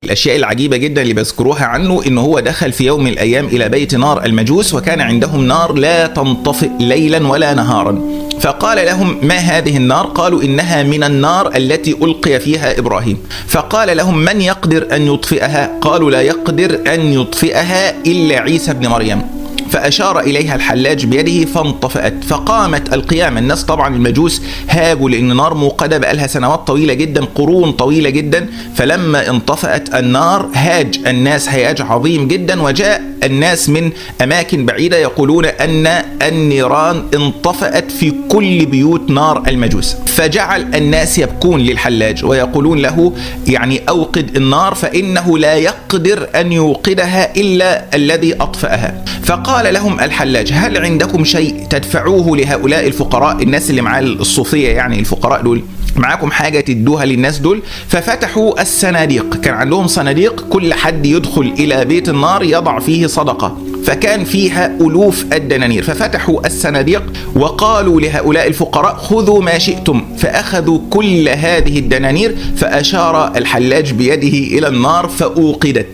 الأشياء العجيبة جدا اللي بذكروها عنه إنه هو دخل في يوم من الأيام إلى بيت نار المجوس، وكان عندهم نار لا تنطفئ ليلا ولا نهارا، فقال لهم: ما هذه النار؟ قالوا: إنها من النار التي ألقي فيها إبراهيم. فقال لهم: من يقدر أن يطفئها؟ قالوا: لا يقدر أن يطفئها إلا عيسى ابن مريم. فأشار إليها الحلاج بيده فانطفأت، فقامت القيامة. الناس طبعا المجوس هاجوا لأن نار موقدة بقالها سنوات طويلة جدا، قرون طويلة جدا، فلما انطفأت النار هاج الناس هياج عظيم جدا، وجاء الناس من أماكن بعيدة يقولون أن النيران انطفأت في كل بيوت نار المجوس. فجعل الناس يبكون للحلاج ويقولون له: يعني أوقد النار، فإنه لا يقدر أن يوقدها إلا الذي أطفأها. فقال لهم الحلاج: هل عندكم شيء تدفعوه لهؤلاء الفقراء، الناس اللي معاه الصوفية يعني الفقراء دول، معاكم حاجة تدوها للناس دول؟ ففتحوا الصناديق، كان عندهم صناديق كل حد يدخل إلى بيت النار يضع فيه صدقة، فكان فيها ألوف الدنانير. ففتحوا الصناديق وقالوا لهؤلاء الفقراء: خذوا ما شئتم، فأخذوا كل هذه الدنانير، فأشار الحلاج بيده إلى النار فأوقدت.